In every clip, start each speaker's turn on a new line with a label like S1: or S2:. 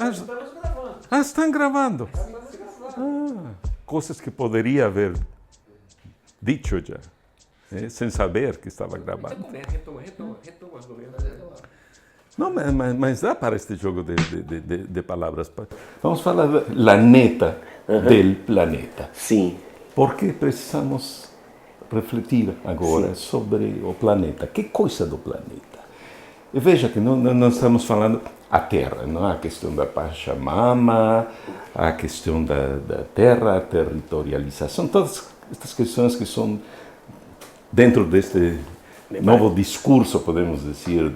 S1: Estamos gravando.
S2: Estão gravando.
S1: Estamos gravando.
S2: Coisas que poderia haver dito já, sem saber que estava gravando.
S1: Retoma, Juliana.
S2: Não, mas dá para este jogo de palavras. Vamos falar da neta do planeta.
S3: Sim.
S2: Porque precisamos refletir agora sobre o planeta. Que coisa do planeta? E veja que não estamos falando a Terra, não? A questão da Pachamama, a questão da terra, a territorialização, todas estas questões que são dentro deste novo discurso, podemos dizer,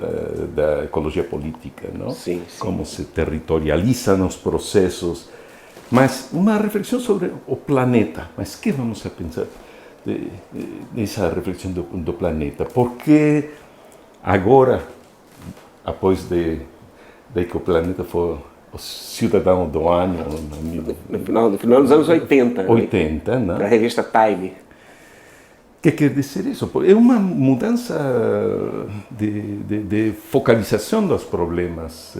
S2: da ecologia política, não?
S3: Sim.
S2: Como se territorializam os processos. Mas uma reflexão sobre o planeta. Mas que vamos a pensar nessa reflexão do planeta? Porque agora, após de que o planeta foi o cidadão do ano,
S3: No final dos anos 80.
S2: 80, né?
S3: Para a revista Time.
S2: O que quer dizer isso? É uma mudança de focalização dos problemas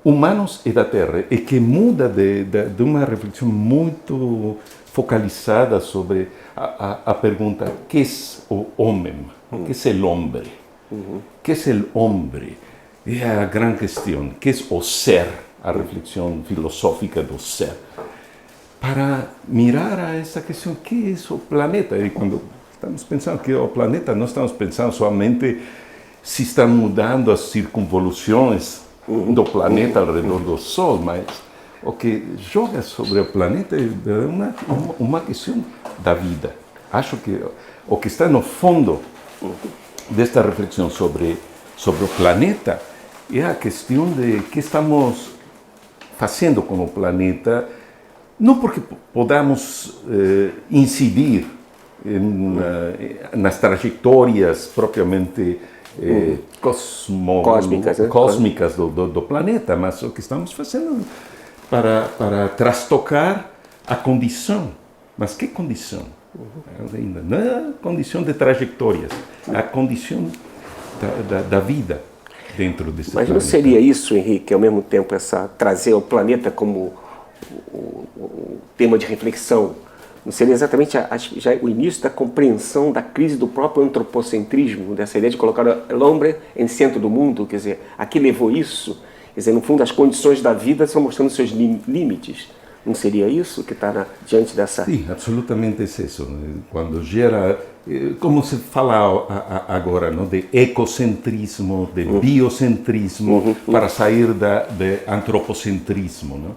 S2: humanos e da Terra, e que muda de uma reflexão muito focalizada sobre a pergunta: que é o homem? Que é o homem? Que é o homem? É a grande questão. Que é o ser? A reflexão filosófica do ser. Para mirar a essa questão, que é o planeta? E quando estamos pensando que o planeta, não estamos pensando somente se estão mudando as circunvoluções do planeta ao redor do Sol, mas o que joga sobre o planeta é uma questão da vida. Acho que o que está no fundo desta reflexão sobre o planeta é a questão de que estamos fazendo com o planeta, não porque podamos incidir nas trajetórias propriamente cósmicas do planeta, mas o que estamos fazendo para trastocar a condição. Mas que condição? Não é a condição de trajetórias, é a condição da vida dentro desse planeta.
S3: Mas não seria isso, Henrique, ao mesmo tempo, trazer o planeta como o tema de reflexão? Não seria exatamente já o início da compreensão da crise do próprio antropocentrismo, dessa ideia de colocar o homem em centro do mundo? Quer dizer, a que levou isso? Quer dizer, no fundo, as condições da vida estão mostrando seus limites. Não seria isso que está diante dessa...
S2: Sim, absolutamente é isso. Quando gera, como se fala agora, não? De ecocentrismo, de biocentrismo, para sair de antropocentrismo. Não?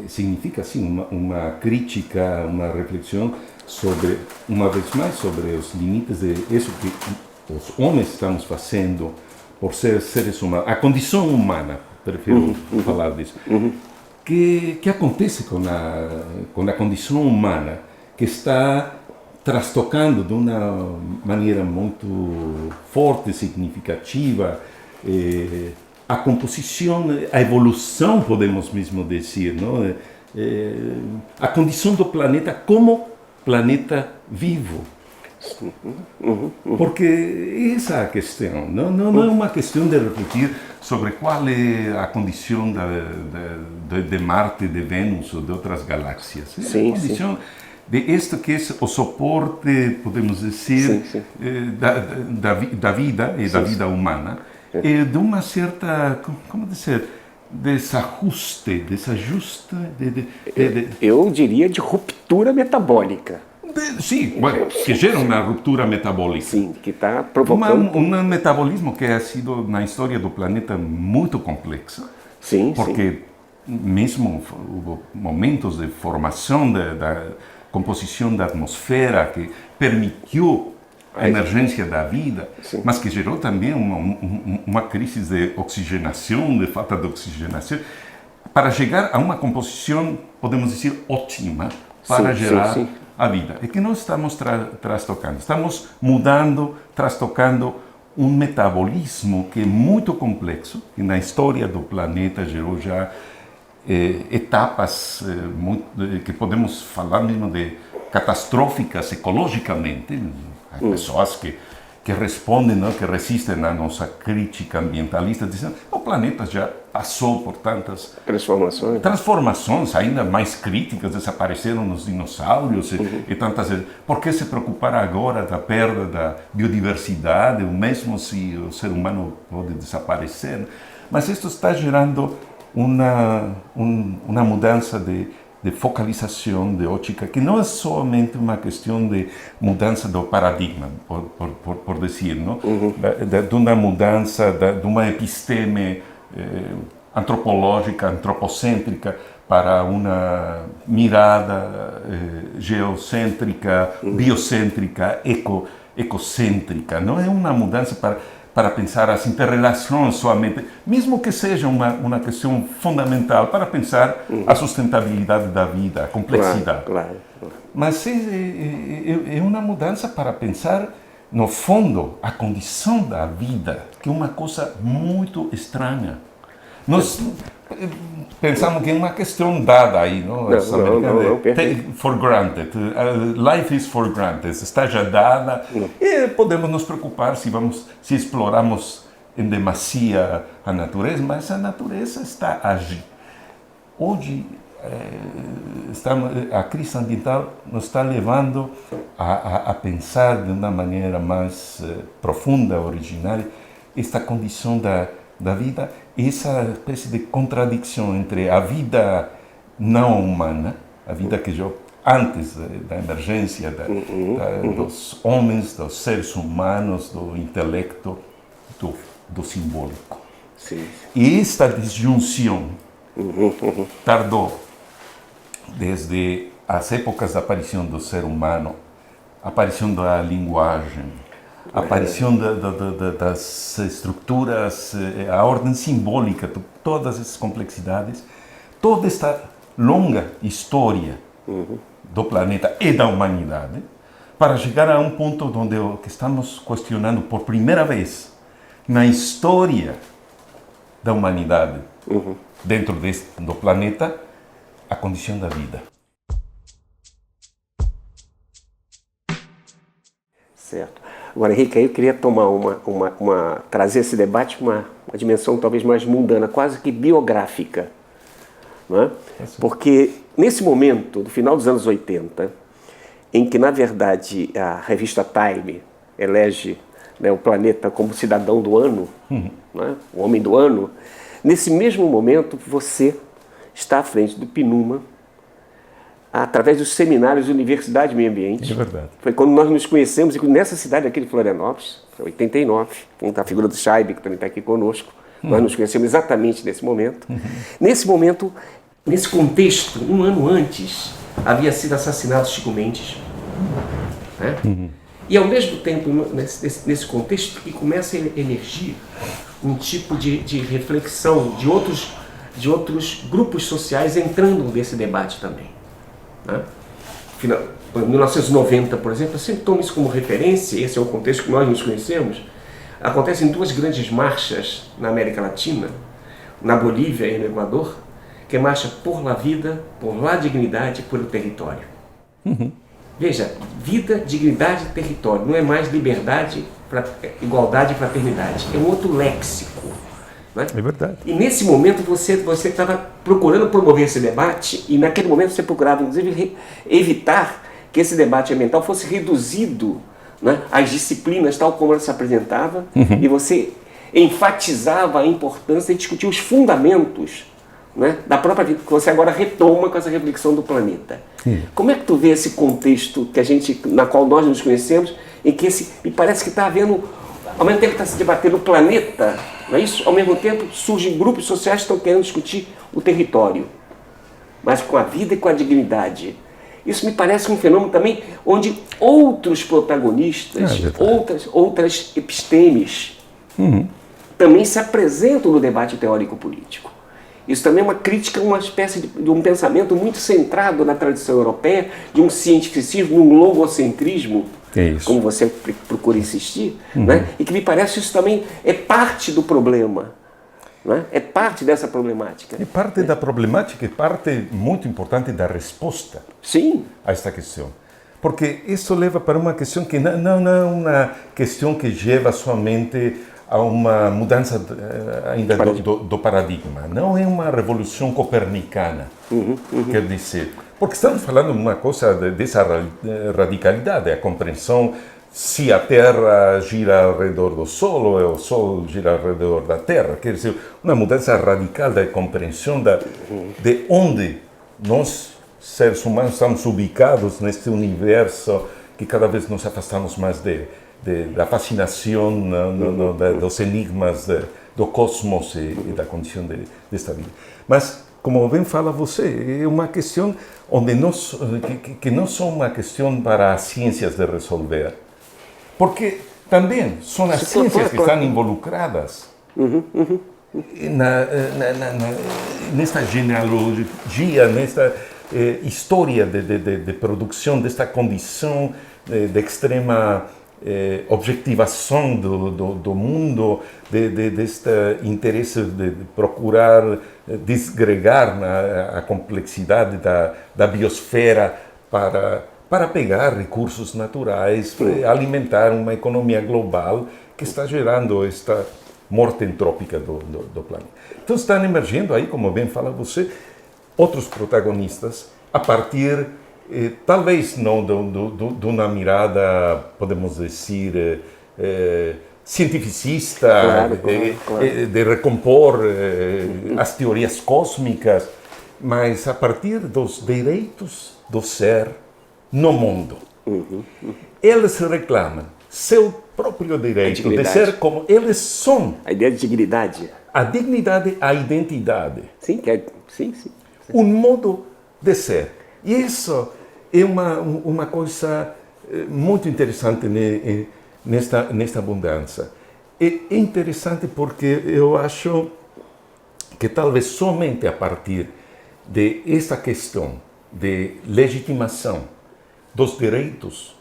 S2: Significa, assim, uma crítica, uma reflexão sobre, uma vez mais, sobre os limites de isso que os homens estamos fazendo por ser seres humanos. A condição humana, prefiro falar disso. Que acontece com a condição humana, que está trastocando de uma maneira muito forte, significativa, a composição, a evolução, podemos mesmo dizer, não? A condição do planeta como planeta vivo. Porque essa é a questão, não é uma questão de refletir sobre qual é a condição de Marte, de Vênus ou de outras galáxias. É a condição de isto que é o suporte, podemos dizer, da vida e da vida humana, e de uma certa, como dizer, desajuste.
S3: Eu diria de ruptura metabólica.
S2: Sim, que gera uma ruptura metabólica.
S3: Sim, que está provocando...
S2: Um metabolismo que ha sido, na história do planeta, muito complexo.
S3: Sim,
S2: porque mesmo houve momentos de formação da composição da atmosfera que permitiu a emergência da vida, mas que gerou também uma crise de oxigenação, de falta de oxigenação, para chegar a uma composição, podemos dizer, ótima, para gerar a vida. É que nós estamos trastocando, estamos mudando, trastocando um metabolismo que é muito complexo, que na história do planeta gerou já etapas que podemos falar mesmo de catastróficas ecologicamente. Há pessoas que respondem, não, que resistem à nossa crítica ambientalista, dizendo que o planeta já passou por tantas transformações ainda mais críticas, desapareceram os dinossauros e tantas vezes. Por que se preocupar agora da perda da biodiversidade, mesmo se o ser humano pode desaparecer? Mas isso está gerando uma mudança de focalização de ótica, que não é somente uma questão de mudança do paradigma, por dizer, não? De uma mudança, de uma episteme antropológica, antropocêntrica, para uma mirada geocêntrica, biocêntrica, ecocêntrica. Não é uma mudança para pensar as interrelações somente, mesmo que seja uma questão fundamental para pensar a sustentabilidade da vida, a complexidade.
S3: Claro.
S2: Mas é uma mudança para pensar, no fundo, a condição da vida, que é uma coisa muito estranha. Nós pensamos que é uma questão dada aí, não?
S3: Não,
S2: Take for granted. Life is for granted. Está já dada. E podemos nos preocupar se exploramos em demasia a natureza, mas a natureza está agindo. Hoje, a crise ambiental nos está levando a pensar de uma maneira mais profunda, originária, esta condição da vida, essa espécie de contradição entre a vida não humana, a vida que já antes da emergência dos homens, dos seres humanos, do intelecto, do simbólico.
S3: Sim.
S2: E esta disjunção tardou desde as épocas da aparição do ser humano, a aparição da linguagem, a aparição das estruturas, a ordem simbólica, todas essas complexidades, toda esta longa história do planeta e da humanidade, para chegar a um ponto onde que estamos questionando por primeira vez na história da humanidade, dentro do planeta, a condição da vida.
S3: Certo. Agora, Henrique, aí eu queria tomar trazer esse debate uma dimensão talvez mais mundana, quase que biográfica. Não é? Porque nesse momento, do final dos anos 80, em que, na verdade, a revista Time elege, né, o planeta como cidadão do ano, não é? O homem do ano, nesse mesmo momento você está à frente do PNUMA, através dos seminários da Universidade de Meio Ambiente.
S2: É verdade.
S3: Foi quando nós nos conhecemos, nessa cidade aqui de Florianópolis, em 89, com a figura do Scheibe, que também está aqui conosco. Nós nos conhecemos exatamente nesse momento. Nesse momento, nesse contexto, um ano antes, havia sido assassinado Chico Mendes. Né? E ao mesmo tempo, nesse contexto, que começa a emergir um tipo de reflexão de outros grupos sociais entrando nesse debate também. Né? Em 1990, por exemplo, eu sempre tomo isso como referência, esse é o contexto que nós nos conhecemos. Acontecem duas grandes marchas na América Latina, na Bolívia e no Equador, que é marcha por la vida, por la dignidade, por o território. Veja, vida, dignidade, território, não é mais liberdade, igualdade e fraternidade, é um outro léxico. Né?
S2: É verdade.
S3: E nesse momento você estava procurando promover esse debate e naquele momento você procurava, inclusive, evitar que esse debate ambiental fosse reduzido, né, às disciplinas tal como ela se apresentava, e você enfatizava a importância de discutir os fundamentos, né, da própria vida, que você agora retoma com essa reflexão do planeta. Como é que tu vê esse contexto na qual nós nos conhecemos, em que me parece que está havendo, ao mesmo tempo que está se debatendo o planeta, não é isso? Ao mesmo tempo surgem grupos sociais que estão querendo discutir o território, mas com a vida e com a dignidade. Isso me parece um fenômeno também onde outros protagonistas, outras epistemes, também se apresentam no debate teórico-político. Isso também é uma crítica, uma espécie de um pensamento muito centrado na tradição europeia, de um cientificismo, um logocentrismo, como você procura insistir, né? E que me parece isso também é parte do problema, né? É parte dessa problemática.
S2: É parte da problemática, é parte muito importante da resposta
S3: Sim.
S2: a esta questão. porque isso leva para uma questão que não é uma questão que leva somente a uma mudança ainda do paradigma. Não é uma revolução copernicana, quer dizer. Porque estamos falando de uma coisa dessa radicalidade, a compreensão se a Terra gira ao redor do Sol ou o Sol gira ao redor da Terra. Quer dizer, uma mudança radical da compreensão de onde nós, seres humanos, estamos ubicados neste universo que cada vez nos afastamos mais da fascinação, dos enigmas do cosmos e da condição desta vida. Mas, como bem fala você, é uma questão onde que não são uma questão para as ciências de resolver, porque também são as ciências que estão involucradas nesta genealogia, nesta história de produção desta condição de extrema objetivação do mundo, deste interesse de procurar desgregar a complexidade da biosfera para pegar recursos naturais, para alimentar uma economia global que está gerando esta morte entrópica do planeta. Então estão emergindo aí, como bem fala você, outros protagonistas a partir talvez não de uma mirada, podemos dizer, cientificista, claro. De recompor as teorias cósmicas, mas a partir dos direitos do ser no mundo. Eles reclamam seu próprio direito de ser como eles são.
S3: A ideia de dignidade.
S2: A dignidade, a identidade.
S3: Sim.
S2: Um modo de ser. E isso é uma coisa muito interessante nesta abundância. É interessante porque eu acho que talvez somente a partir de essa questão de legitimação dos direitos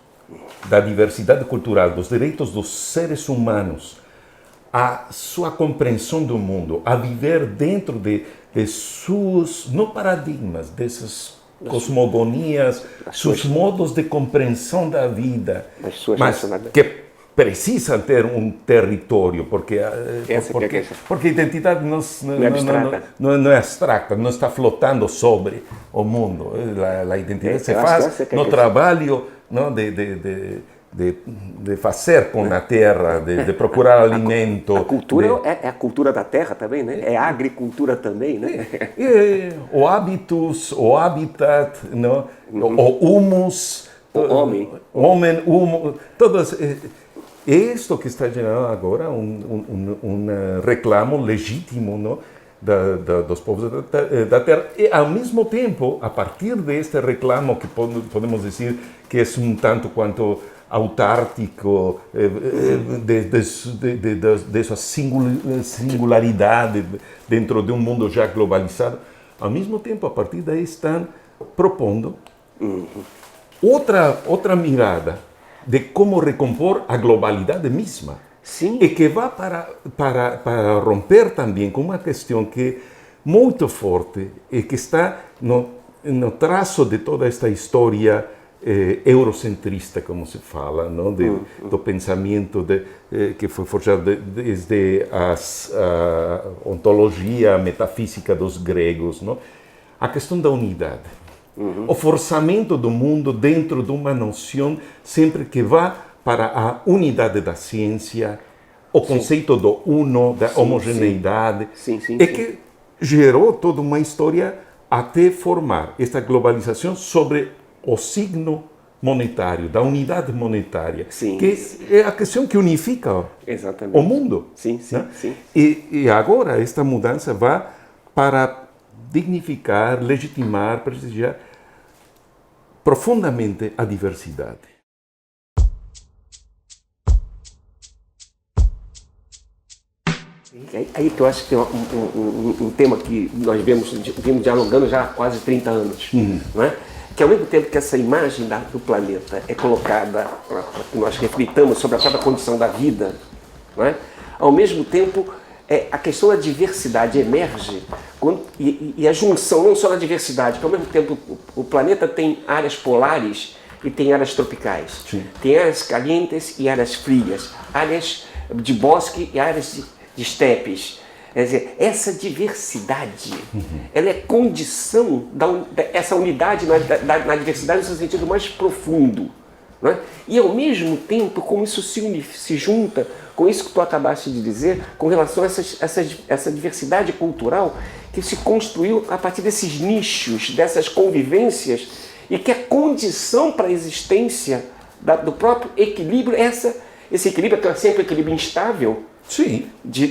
S2: da diversidade cultural, dos direitos dos seres humanos, a sua compreensão do mundo, a viver dentro de seus, não paradigmas, dessas cosmogonias, seus modos de compreensão da vida, mas que precisam ter um território, porque a identidade não é abstrata, não está flotando sobre o mundo. A identidade se faz no trabalho de fazer com a terra, de procurar alimento.
S3: A cultura é a cultura da terra também, né? É a agricultura também, né?
S2: O hábitos, o habitat, não? O humus,
S3: o
S2: homem, humus, todas. É isto que está gerando agora um reclamo legítimo, não? Dos povos da terra. E, ao mesmo tempo, a partir deste reclamo, que podemos dizer que é um tanto quanto autárquico, dessa singularidade dentro de um mundo já globalizado, ao mesmo tempo, a partir daí estão propondo outra mirada de como recompor a globalidade mesma.
S3: Sim.
S2: E que vai para romper também com uma questão que é muito forte e que está no traço de toda esta história eurocentrista, como se fala, não? Do pensamento que foi forjado desde a ontologia metafísica dos gregos, não? A questão da unidade. O forçamento do mundo dentro de uma noção sempre que vai para a unidade da ciência, o conceito do uno, da homogeneidade, que gerou toda uma história até formar esta globalização sobre o signo monetário, da unidade monetária, que é a questão que unifica o mundo.
S3: Sim.
S2: E agora esta mudança vai para dignificar, legitimar, prestigiar profundamente a diversidade.
S3: Aí que eu acho que tem um tema que nós vimos dialogando já há quase 30 anos, não é? Que ao mesmo tempo que essa imagem do planeta é colocada para que nós reflitamos sobre a própria condição da vida, não é? Ao mesmo tempo a questão da diversidade emerge e a junção não só da diversidade, que ao mesmo tempo o planeta tem áreas polares e tem áreas tropicais.
S2: Sim.
S3: Tem áreas calientes e áreas frias, áreas de bosque e áreas de estepes. Quer dizer, essa diversidade, ela é condição dessa unidade na diversidade no seu sentido mais profundo. Não é? E ao mesmo tempo, como isso se junta com isso que tu acabaste de dizer, com relação a essa diversidade cultural que se construiu a partir desses nichos, dessas convivências, e que é condição para a existência do próprio equilíbrio, esse equilíbrio que é sempre um equilíbrio instável,
S2: Sim.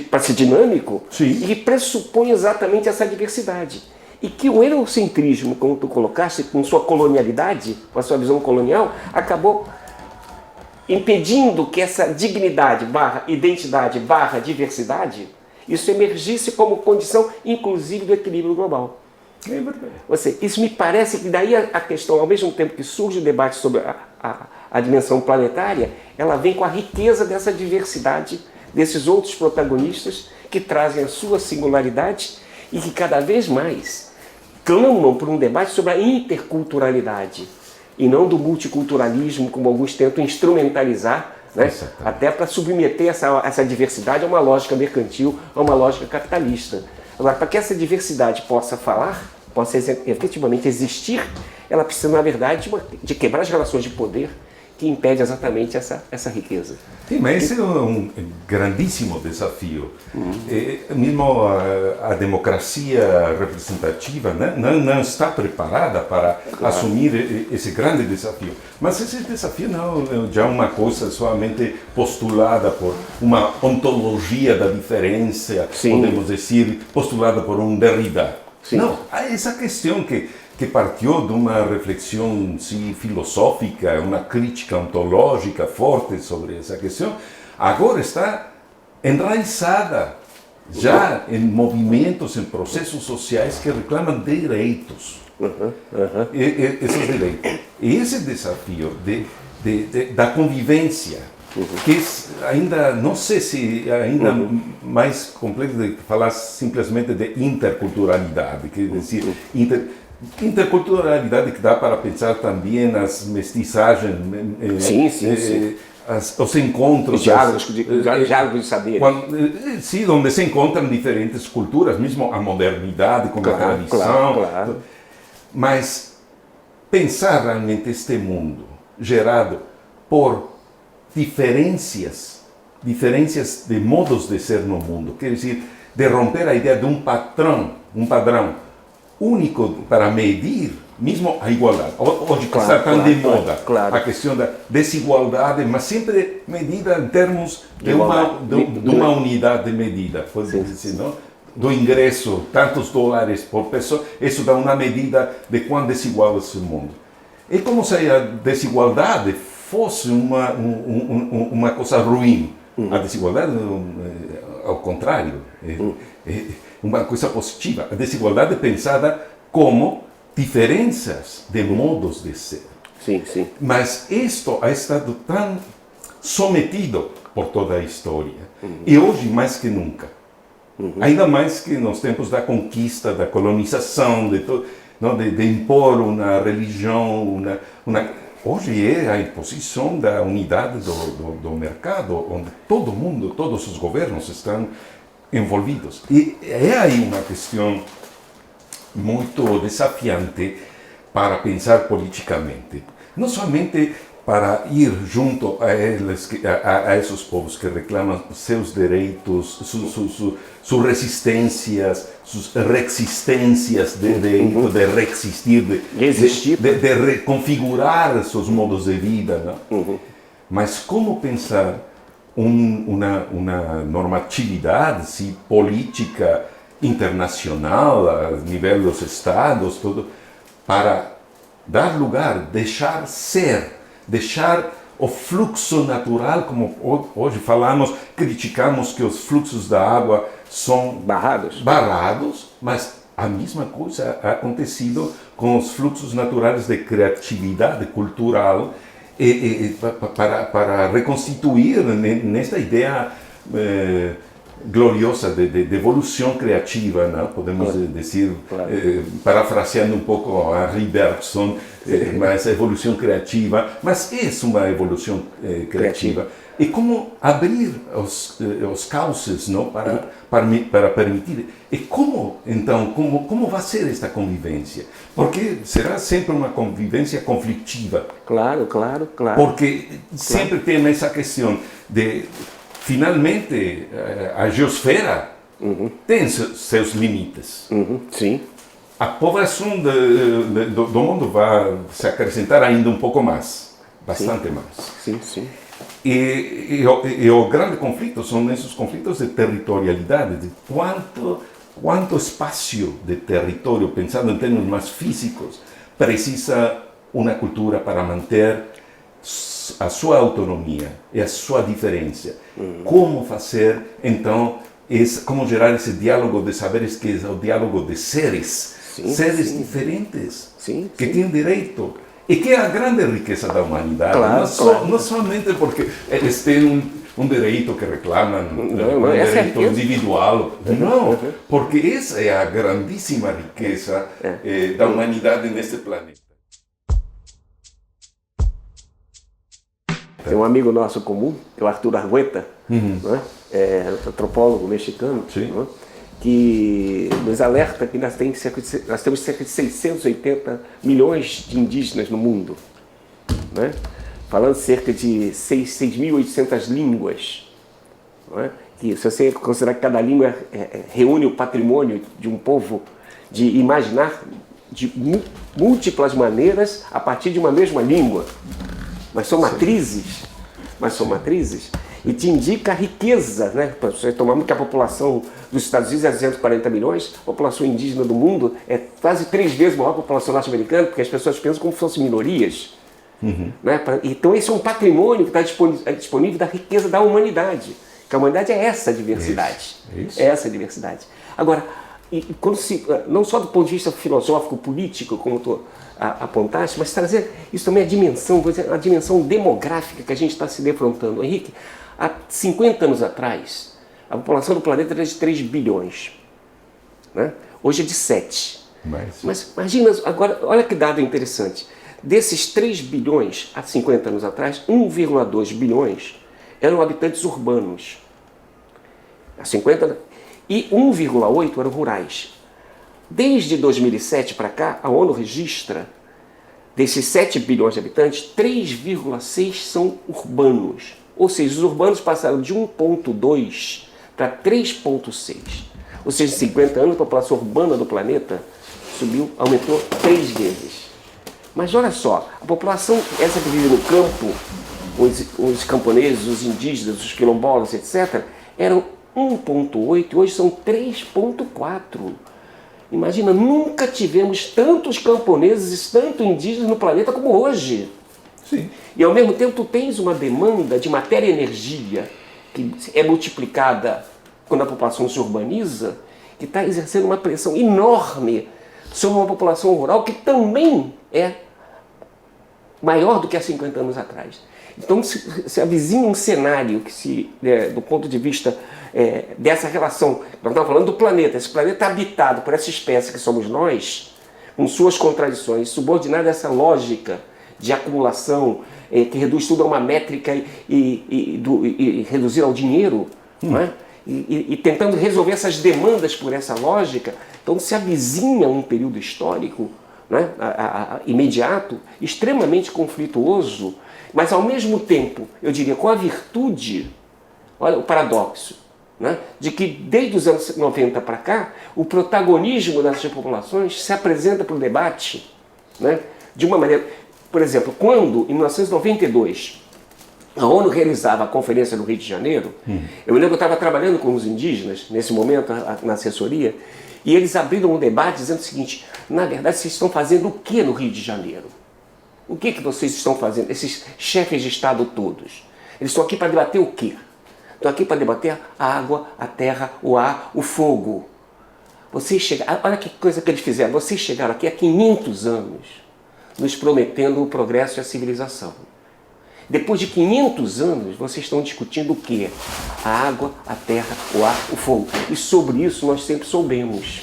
S3: para ser dinâmico,
S2: Sim.
S3: e que pressupõe exatamente essa diversidade. E que o eurocentrismo, como tu colocaste, com sua colonialidade, com a sua visão colonial, acabou impedindo que essa dignidade / identidade / diversidade, isso emergisse como condição, inclusive, do equilíbrio global.
S2: É verdade.
S3: Ou seja, isso me parece que daí a questão, ao mesmo tempo que surge o debate sobre a dimensão planetária, ela vem com a riqueza dessa diversidade, desses outros protagonistas que trazem a sua singularidade e que cada vez mais clamam por um debate sobre a interculturalidade e não do multiculturalismo, como alguns tentam instrumentalizar, né? Até para submeter essa diversidade a uma lógica mercantil, a uma lógica capitalista. Agora, para que essa diversidade possa possa efetivamente existir, ela precisa, na verdade, de quebrar as relações de poder que impede exatamente essa riqueza.
S2: Sim, mas esse é um grandíssimo desafio. Mesmo a democracia representativa não está preparada para assumir esse grande desafio. Mas esse desafio não é já uma coisa somente postulada por uma ontologia da diferença, podemos dizer, postulada por um Derrida.
S3: Sim.
S2: Não, há essa questão que partiu de uma reflexão filosófica, uma crítica ontológica forte sobre essa questão, agora está enraizada já em movimentos, em processos sociais que reclamam direitos. Esses direitos. E esse desafio da convivência, que ainda, não sei se ainda mais complexo de falar simplesmente de interculturalidade, quer dizer, interculturalidade que dá para pensar também nas mestiçagens, os encontros,
S3: diálogos de saberes.
S2: Sim, onde se encontram diferentes culturas, mesmo a modernidade com a tradição.
S3: Claro.
S2: Mas pensar realmente este mundo gerado por diferenças de modos de ser no mundo, quer dizer, de romper a ideia de um padrão único para medir, mesmo a igualdade. Hoje está tão de moda a questão da desigualdade, mas sempre medida em termos de uma unidade de medida, dizer, não? Do ingresso, tantos dólares por pessoa, isso dá uma medida de quão desigual é esse mundo. É como se a desigualdade fosse uma coisa ruim. A desigualdade, ao contrário, é uma coisa positiva. A desigualdade é pensada como diferenças de modos de ser.
S3: Sim.
S2: Mas isto ha estado tão sometido por toda a história. E hoje, mais que nunca. Ainda mais que nos tempos da conquista, da colonização, de impor uma religião, hoje é a imposição da unidade do mercado, onde todo mundo, todos os governos estão envolvidos. E é aí uma questão muito desafiante para pensar politicamente. Não somente para ir junto a esses povos que reclamam seus direitos, suas resistências, suas resistências de reexistir, de reconfigurar seus modos de vida. Não? Mas como pensar uma normatividade política internacional, a nível dos estados, tudo, para dar lugar, deixar ser, deixar o fluxo natural, como hoje falamos, criticamos que os fluxos da água são barrados, mas a mesma coisa ha acontecido com os fluxos naturais de criatividade cultural para reconstituir nesta ideia gloriosa de evolução criativa, não? Podemos dizer, parafraseando um pouco a Henri Bergson, mas a evolução criativa, mas é uma evolução criativa. E como abrir os cauces, não? Para permitir. E como, então, como vai ser esta convivência? Porque será sempre uma convivência conflitiva.
S3: Claro.
S2: Porque sempre tem essa questão de, finalmente, a geosfera tem seus limites.
S3: Sim.
S2: A população do mundo vai se acrescentar ainda um pouco mais, bastante mais.
S3: Sim.
S2: E o grande conflito são esses conflitos de territorialidade, de quanto espaço de território, pensando em termos mais físicos, precisa uma cultura para manter a sua autonomia e a sua diferença. Como fazer, então, como gerar esse diálogo de saberes, que é o diálogo de seres, diferentes, que têm direito. E que é a grande riqueza da humanidade, não somente porque eles têm um direito que reclamam, um direito individual, não, porque essa é a grandíssima riqueza da humanidade neste planeta.
S3: Tem um amigo nosso comum, que é o Arthur Argueta, antropólogo mexicano, que nos alerta que nós temos cerca de 680 milhões de indígenas no mundo, né? Falando cerca de 6.800 línguas, né? Que, se você considerar que cada língua reúne o patrimônio de um povo, de imaginar de múltiplas maneiras a partir de uma mesma língua, mas são matrizes, e te indica a riqueza, né? Para você tomar que a população dos Estados Unidos é 240 milhões, a população indígena do mundo é quase 3 vezes maior que a população norte-americana, porque as pessoas pensam como se fossem minorias. Né? Então esse é um patrimônio que está disponível da riqueza da humanidade, que a humanidade é essa diversidade.
S2: Isso.
S3: É essa diversidade. Agora, quando não só do ponto de vista filosófico, político, como tu apontaste, mas trazer isso também a dimensão demográfica que a gente está se defrontando. Henrique, há 50 anos atrás, a população do planeta era de 3 bilhões. Né? Hoje é de 7. Mas imagina, agora, olha que dado interessante. Desses 3 bilhões, há 50 anos atrás, 1,2 bilhões eram habitantes urbanos. Há 50 anos. E 1,8 eram rurais. Desde 2007 para cá, a ONU registra, desses 7 bilhões de habitantes, 3,6 são urbanos. Ou seja, os urbanos passaram de 1,2 para 3,6. Ou seja, em 50 anos, a população urbana do planeta aumentou 3 vezes. Mas olha só, a população essa que vive no campo, os camponeses, os indígenas, os quilombolas, etc., eram 1,8 e hoje são 3,4. Imagina, nunca tivemos tantos camponeses e tantos indígenas no planeta como hoje.
S2: Sim.
S3: E ao mesmo tempo tu tens uma demanda de matéria e energia que é multiplicada quando a população se urbaniza, que está exercendo uma pressão enorme sobre uma população rural que também é maior do que há 50 anos atrás. Então se avizinha um cenário que do ponto de vista dessa relação, nós estamos falando do planeta, esse planeta habitado por essa espécie que somos nós, com suas contradições, subordinado a essa lógica de acumulação, que reduz tudo a uma métrica e reduzir ao dinheiro, não é? E tentando resolver essas demandas por essa lógica. Então se avizinha um período histórico, né, imediato, extremamente conflituoso, mas ao mesmo tempo, eu diria, com a virtude, olha o paradoxo, né, de que desde os anos 90 para cá, o protagonismo dessas populações se apresenta para o debate, né, de uma maneira... Por exemplo, quando, em 1992, a ONU realizava a conferência no Rio de Janeiro, eu me lembro que eu estava trabalhando com os indígenas, nesse momento, na assessoria, e eles abriram um debate dizendo o seguinte: na verdade, vocês estão fazendo o que no Rio de Janeiro? O que vocês estão fazendo, esses chefes de Estado todos? Eles estão aqui para debater o quê? Estão aqui para debater a água, a terra, o ar, o fogo. Vocês chegaram, olha que coisa que eles fizeram, vocês chegaram aqui há 500 anos, nos prometendo o progresso e a civilização. Depois de 500 anos, vocês estão discutindo o quê? A água, a terra, o ar, o fogo. E sobre isso nós sempre soubemos.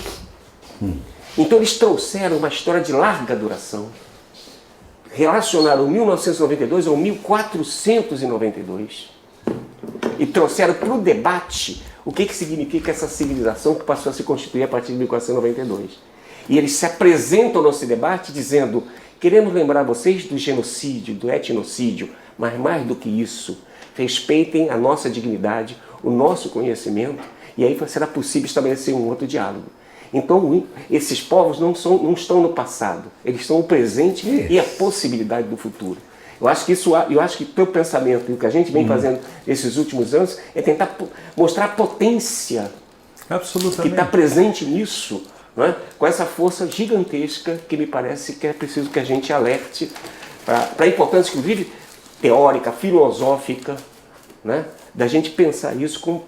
S3: Então eles trouxeram uma história de larga duração. Relacionaram 1992 ao 1492. E trouxeram para o debate o que significa essa civilização que passou a se constituir a partir de 1492. E eles se apresentam nesse debate dizendo: queremos lembrar vocês do genocídio, do etnocídio, mas mais do que isso, respeitem a nossa dignidade, o nosso conhecimento, e aí será possível estabelecer um outro diálogo. Então, esses povos não estão no passado, eles estão no presente e a possibilidade do futuro. Eu acho que o teu pensamento e o que a gente vem fazendo nesses últimos anos é tentar mostrar a potência que está presente nisso, não é? Com essa força gigantesca que me parece que é preciso que a gente alerte para a importância, inclusive, teórica, filosófica, né? Da gente pensar isso com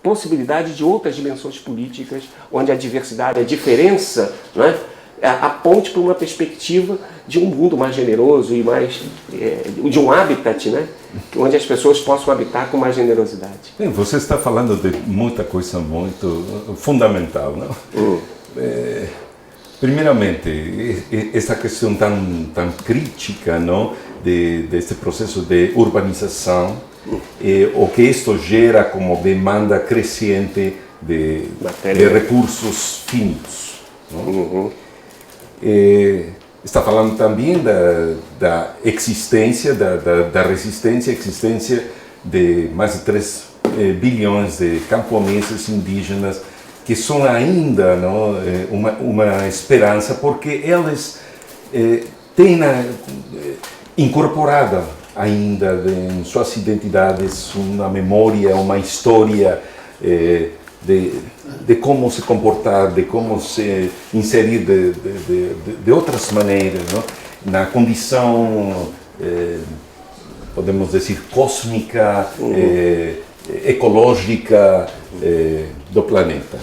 S3: possibilidade de outras dimensões políticas, onde a diversidade, a diferença, né, aponte para uma perspectiva de um mundo mais generoso e mais de um habitat, né, onde as pessoas possam habitar com mais generosidade.
S2: Você está falando de muita coisa muito fundamental, não? Primeiramente, essa questão tão crítica, não, desse processo de urbanização, o que isto gera como demanda crescente de recursos finitos. Está falando também da existência, da resistência, de mais de 3 bilhões de camponeses indígenas que são ainda, não, uma esperança, porque eles têm incorporada ainda em suas identidades uma memória, uma história de como se comportar, de como se inserir de outras maneiras, não? Na condição, podemos dizer, cósmica, ecológica do planeta.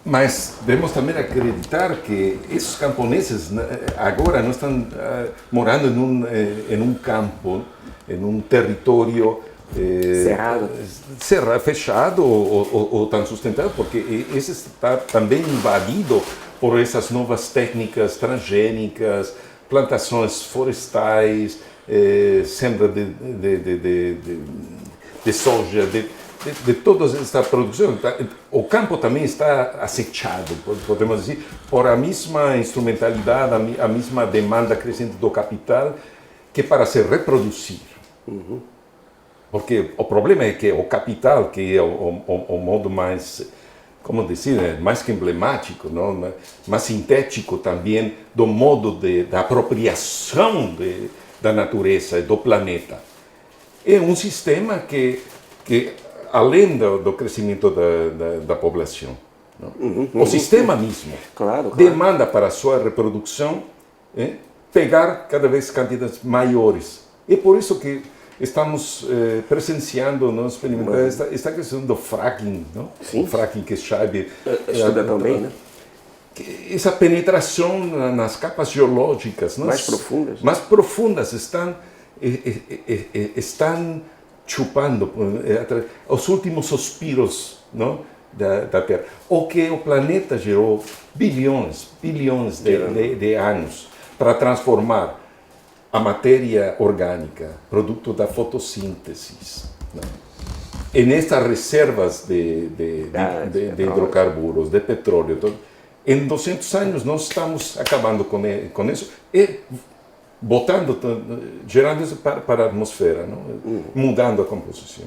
S2: Mas devemos também acreditar que esses camponeses agora não estão morando em um campo, em um território fechado ou tão sustentado, porque esse está também invadido por essas novas técnicas transgênicas, plantações florestais, sembra de soja, de toda essa produção. O campo também está acechado, podemos dizer, por a mesma instrumentalidade, a mesma demanda crescente do capital, que para se reproduzir. Porque o problema é que o capital, que é o modo mais, como dizer, mais que emblemático, não? Mais sintético também do modo da apropriação da natureza e do planeta, é um sistema que além do crescimento da população, o sistema mesmo demanda para a sua reprodução pegar cada vez quantidades maiores. É por isso que estamos presenciando, experimentando esta questão do fracking, não? O fracking que sabe
S3: estuda também, né?
S2: Essa penetração nas capas geológicas, mais profundas estão chupando os últimos suspiros, não, da Terra. O que o planeta gerou bilhões de anos para transformar a matéria orgânica, produto da fotossíntese, não? E nestas reservas de hidrocarburos, de petróleo, em 200 anos nós estamos acabando com isso e gerando isso para a atmosfera, não? Mudando a composição.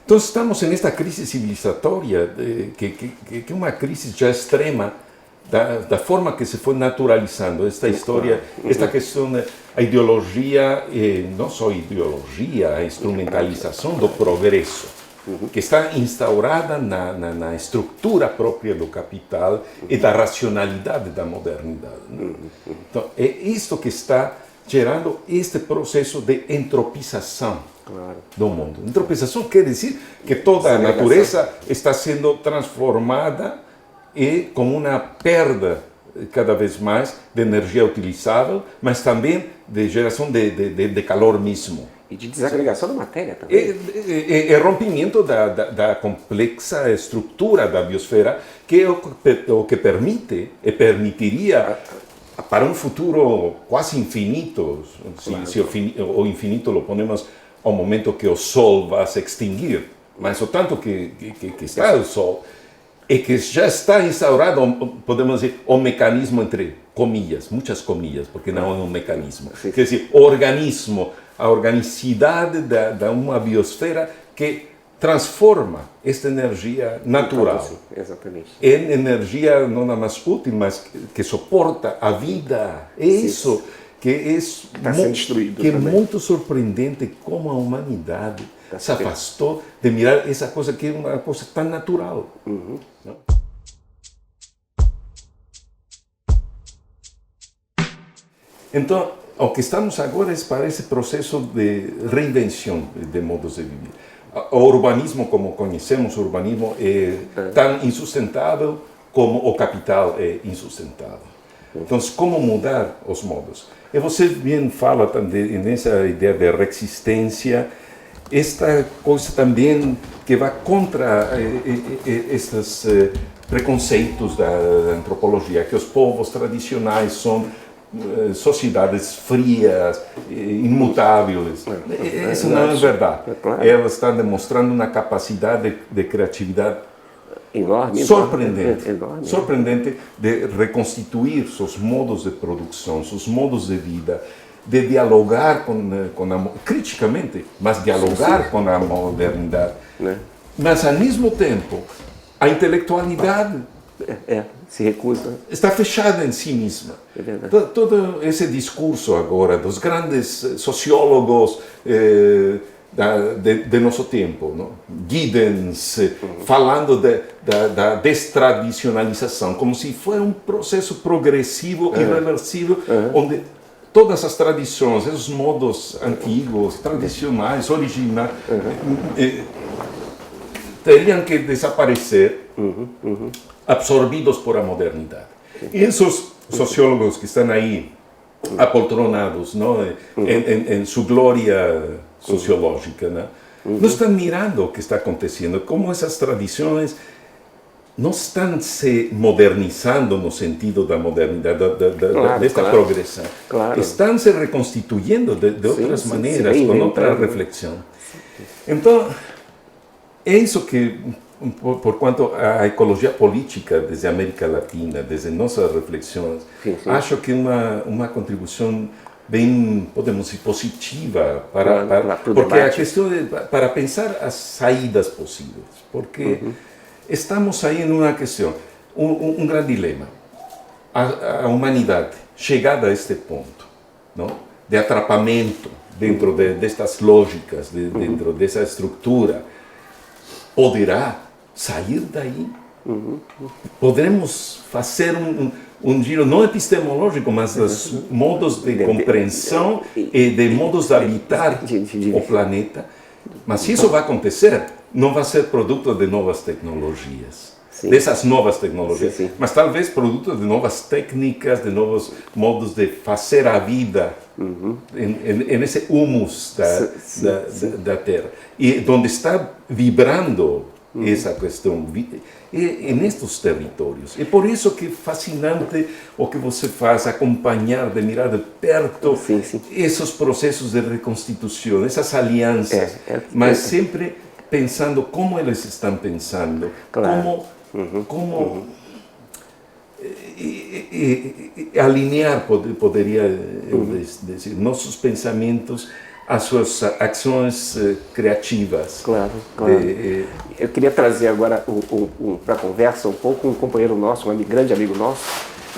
S2: Então estamos nesta crise civilizatória, que é uma crise já extrema, da forma que se foi naturalizando esta história, esta questão, a ideologia, não só a ideologia, a instrumentalização do progresso, que está instaurada na estrutura própria do capital e da racionalidade da modernidade. Então, é isto que está gerando este processo de entropização do mundo. Entropização quer dizer que toda a natureza está sendo transformada e com uma perda cada vez mais de energia utilizável, mas também de geração de calor mesmo.
S3: E de desagregação da matéria também.
S2: E rompimento da complexa estrutura da biosfera, que é o que permite e permitiria para um futuro quase infinito, se o infinito lo ponemos ao momento que o Sol vai se extinguir, mas o tanto que está o Sol, e que já está instaurado, podemos dizer, o mecanismo entre comillas, muitas comillas, porque não é um mecanismo.
S3: Sim.
S2: Quer dizer, o organismo, a organicidade da uma biosfera que transforma esta energia natural
S3: Exatamente.
S2: em energia não mais útil, mas que suporta a vida. É isso que
S3: Está sendo destruído
S2: que é
S3: também.
S2: muito surpreendente como a humanidade se afastou de mirar essa coisa que é uma coisa tão natural. Não? Então, o que estamos agora é para esse processo de reinvenção de modos de viver. O urbanismo, como conhecemos, o urbanismo é tão insustentável como o capital é insustentável. Então, como mudar os modos? E você bem fala também nessa ideia de resistência, esta coisa também que vai contra estes preconceitos da antropologia, que os povos tradicionais são sociedades frias, imutáveis. Isso não é verdade. Elas estão demonstrando uma capacidade de criatividade
S3: Enorme.
S2: Surpreendente de reconstituir seus modos de produção, seus modos de vida, de dialogar criticamente, mas dialogar com a modernidade. Mas, ao mesmo tempo, a intelectualidade
S3: se recusa.
S2: está fechada em si mesma.
S3: É verdade.
S2: Todo esse discurso agora dos grandes sociólogos de nosso tempo, não? Giddens, falando da destradicionalização, como se fosse um processo progressivo, irreversível, onde todas as tradições, esses modos antigos, tradicionais, originais, teriam que desaparecer, absorvidos por a modernidade. E esses sociólogos que estão aí apoltronados, não, em sua glória sociológica, não estão mirando o que está acontecendo, como essas tradições não estão se modernizando no sentido da modernidade, desta progressão.
S3: Claro.
S2: Estão se reconstituindo de outras maneiras, com outra reflexão. Então, é isso que, por quanto à ecologia política desde a América Latina, desde nossas reflexões, acho que uma contribuição bem, podemos dizer, positiva porque a questão para pensar as saídas possíveis, porque estamos aí numa questão, um grande dilema. A humanidade, chegada a este ponto, não, de atrapamento dentro destas lógicas, dentro dessa estrutura, poderá sair daí? Poderemos fazer um giro não epistemológico, mas dos modos de compreensão e de modos de habitar o planeta. Mas se isso vai acontecer, não vai ser produto de novas tecnologias, dessas novas tecnologias, mas talvez produto de novas técnicas, de novos modos de fazer a vida nesse humus da Terra, e onde está vibrando essa questão nestes territórios. É por isso que é fascinante o que você faz, acompanhar, de mirar de perto esses processos de reconstituição, essas alianças, mas sempre pensando como eles estão pensando, como alinhar, poderia eu dizer, nossos pensamentos às suas ações criativas.
S3: Claro. Eu queria trazer agora para a conversa um pouco um companheiro nosso, um grande amigo nosso,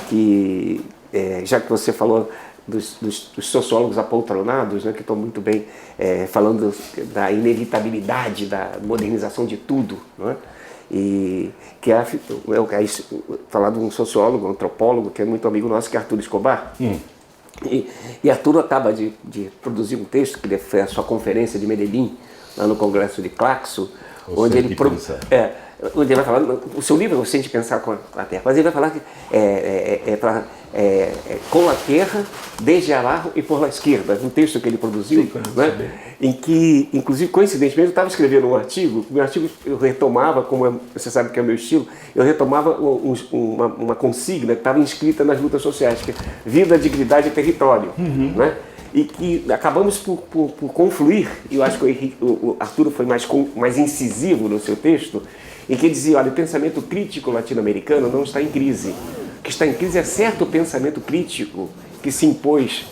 S3: que, já que você falou dos sociólogos apoltronados, né, que estão muito bem falando da inevitabilidade da modernização de tudo, não é? E que falar de um sociólogo, um antropólogo, que é muito amigo nosso, que é Arthur Escobar. E Arthur acaba de produzir um texto, que foi a sua conferência de Medellín, lá no Congresso de Claxo,
S2: O
S3: onde
S2: Sente Pensar.
S3: Onde ele vai falar, o seu livro é o Sente Pensar com a Terra, mas ele vai falar que com a Terra, desde abaixo e por la esquerda, um texto que ele produziu, né, em que, inclusive, coincidentemente, eu estava escrevendo um artigo, meu artigo eu retomava, como você sabe que é o meu estilo, eu retomava uma consigna que estava inscrita nas lutas sociais, que é vida, dignidade e território, né? E que acabamos por confluir, e eu acho que o Arturo foi mais incisivo no seu texto, em que ele dizia, olha, o pensamento crítico latino-americano não está em crise. O que está em crise é certo pensamento crítico que se impôs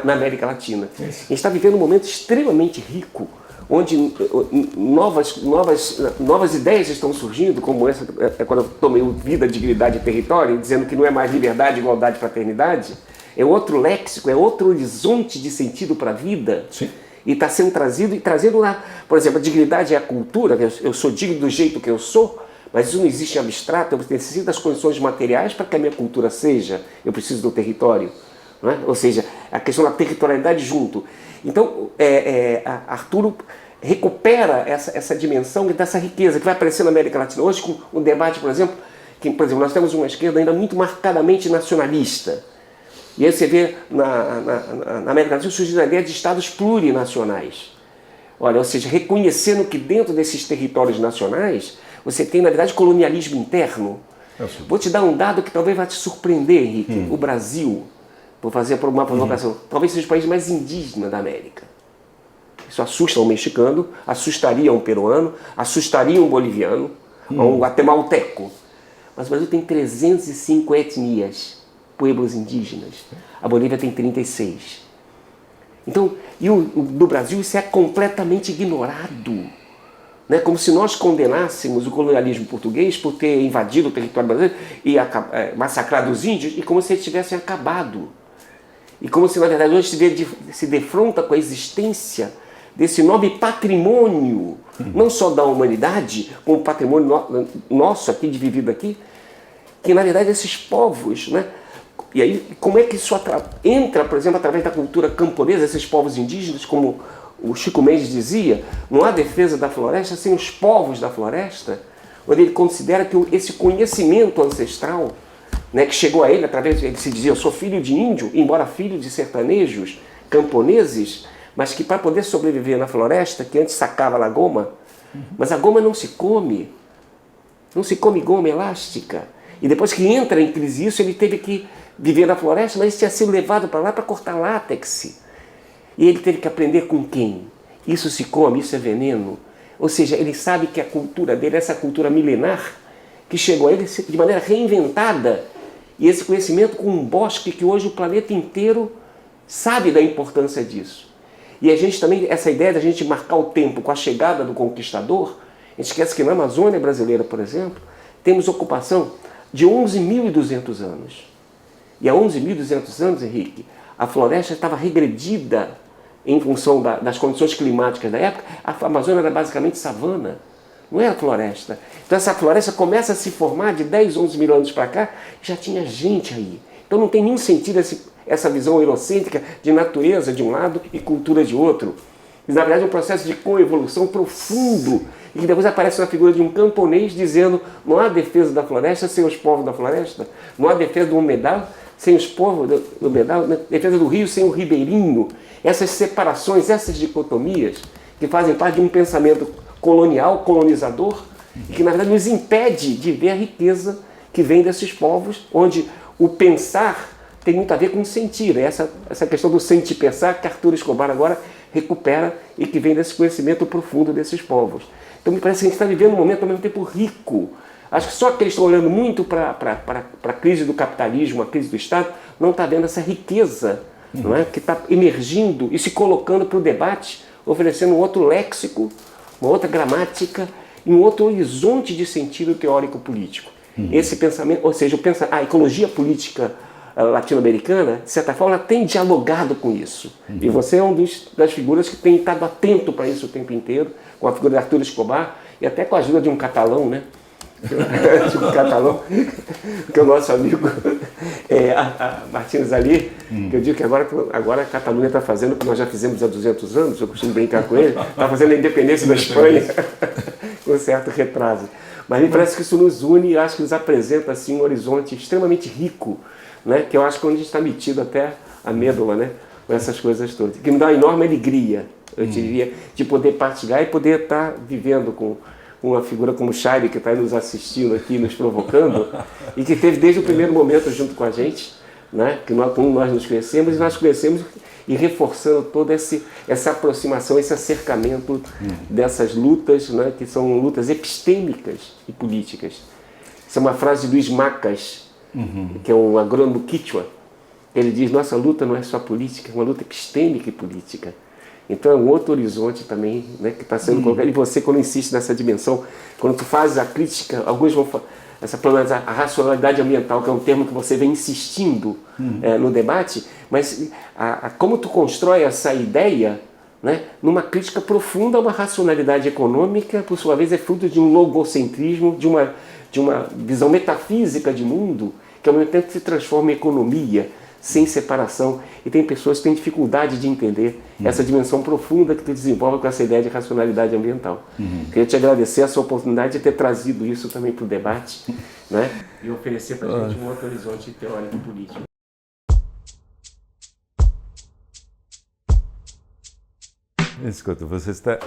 S3: na América Latina. A gente está vivendo um momento extremamente rico, onde novas ideias estão surgindo, como essa, quando eu tomei o Vida, Dignidade e Território, dizendo que não é mais liberdade, igualdade e fraternidade, é outro léxico, é outro horizonte de sentido para a vida.
S2: Sim.
S3: E está sendo trazido, e trazendo lá, por exemplo, a dignidade é a cultura, eu sou digno do jeito que eu sou, mas isso não existe em abstrato, eu preciso das condições materiais para que a minha cultura seja, eu preciso do território, não é? Ou seja, a questão da territorialidade junto. Então, Arturo recupera essa dimensão dessa riqueza que vai aparecer na América Latina hoje, com um debate, por exemplo, nós temos uma esquerda ainda muito marcadamente nacionalista. E aí você vê na América Latina surgindo a ideia de estados plurinacionais. Olha, ou seja, reconhecendo que dentro desses territórios nacionais você tem, na verdade, colonialismo interno. Vou te dar um dado que talvez vai te surpreender, Henrique. O Brasil, vou fazer uma provocação, talvez seja o país mais indígena da América. Isso assusta um mexicano, assustaria um peruano, assustaria um boliviano, um guatemalteco. Mas o Brasil tem 305 etnias, pueblos indígenas. A Bolívia tem 36. Então, no Brasil isso é completamente ignorado. Né? Como se nós condenássemos o colonialismo português por ter invadido o território brasileiro e massacrado os índios, e como se eles tivessem acabado. E como se, na verdade, hoje se defronta com a existência desse enorme patrimônio, não só da humanidade, como patrimônio nosso aqui, de vivido aqui, que, na verdade, esses povos, né? E aí, como é que isso entra, por exemplo, através da cultura camponesa, esses povos indígenas, como o Chico Mendes dizia, não há defesa da floresta sem os povos da floresta, onde ele considera que esse conhecimento ancestral, né, que chegou a ele através, ele se dizia, eu sou filho de índio, embora filho de sertanejos, camponeses, mas que para poder sobreviver na floresta, que antes sacava a goma, mas a goma não se come goma elástica. E depois que entra em crise isso, ele teve que viver na floresta, mas ele tinha sido levado para lá para cortar látex. E ele teve que aprender com quem? Isso se come, isso é veneno. Ou seja, ele sabe que a cultura dele é essa cultura milenar que chegou a ele de maneira reinventada. E esse conhecimento com um bosque que hoje o planeta inteiro sabe da importância disso. E a gente também, essa ideia de a gente marcar o tempo com a chegada do conquistador, a gente esquece que na Amazônia brasileira, por exemplo, temos ocupação de 11.200 anos. E há 11.200 anos, Henrique, a floresta estava regredida em função das condições climáticas da época. A Amazônia era basicamente savana, não era floresta. Então essa floresta começa a se formar de 10, 11 mil anos para cá, já tinha gente aí. Então não tem nenhum sentido essa visão eurocêntrica de natureza de um lado e cultura de outro. E, na verdade, é um processo de coevolução profundo, e que depois aparece na figura de um camponês dizendo não há defesa da floresta sem os povos da floresta, não há defesa do humedal sem os povos do humedal, defesa do rio sem o ribeirinho. Essas separações, essas dicotomias, que fazem parte de um pensamento colonial, colonizador, e que, na verdade, nos impede de ver a riqueza que vem desses povos, onde o pensar tem muito a ver com o sentir. Essa questão do sentir pensar que Arturo Escobar agora recupera e que vem desse conhecimento profundo desses povos. Então me parece que a gente está vivendo um momento ao mesmo tempo rico. Acho que só que eles estão olhando muito para a crise do capitalismo, a crise do Estado, não está vendo essa riqueza, não é? Que está emergindo e se colocando para o debate, oferecendo um outro léxico, uma outra gramática e um outro horizonte de sentido teórico-político. Esse pensamento, ou seja, a ecologia política latino-americana, de certa forma, ela tem dialogado com isso. E você é das figuras que tem estado atento para isso o tempo inteiro, com a figura de Arturo Escobar, e até com a ajuda de um catalão, né? De um catalão, que é o nosso amigo A Martins ali, que eu digo que agora a Catalunha está fazendo o que nós já fizemos há 200 anos, eu costumo brincar com ele, está fazendo a independência da Espanha com certo retraso. Mas me parece que isso nos une e acho que nos apresenta assim, um horizonte extremamente rico, né? Que eu acho que é onde a gente está metido até a medula, né? Com essas coisas todas. Que me dá uma enorme alegria, eu diria, de poder partilhar e poder estar vivendo com uma figura como o Chaire, que está aí nos assistindo aqui, nos provocando, e que teve desde o primeiro momento junto com a gente, né? Que nós nos conhecemos, e nós conhecemos e reforçando toda essa aproximação, esse acercamento dessas lutas, né? Que são lutas epistêmicas e políticas. Isso é uma frase de Luiz Macas, que é um agrônomo quichua. Ele diz, nossa luta não é só política, é uma luta epistêmica e política. Então é um outro horizonte também, né, que está sendo colocado. E você, quando insiste nessa dimensão, quando tu fazes a crítica, alguns vão falar, a racionalidade ambiental, que é um termo que você vem insistindo no debate, mas como tu constrói essa ideia, né, numa crítica profunda a uma racionalidade econômica, por sua vez é fruto de um logocentrismo, de uma visão metafísica de mundo, que ao mesmo tempo se transforma em economia, sem separação, e tem pessoas que têm dificuldade de entender essa dimensão profunda que tu desenvolve com essa ideia de racionalidade ambiental. Queria te agradecer essa oportunidade de ter trazido isso também para o debate, né? E oferecer para a gente um outro horizonte teórico e político.
S2: Escuta, você está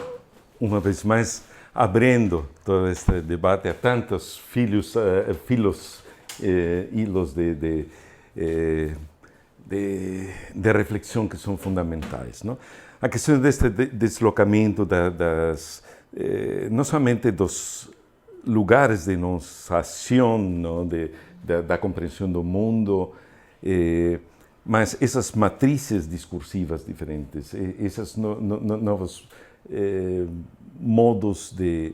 S2: uma vez mais abrindo todo este debate a tantos hilos de reflexão que são fundamentais, não? A questão deste deslocamento não somente dos lugares de nossa ação, não? Da compreensão do mundo, mas essas matrizes discursivas diferentes, esses novos modos de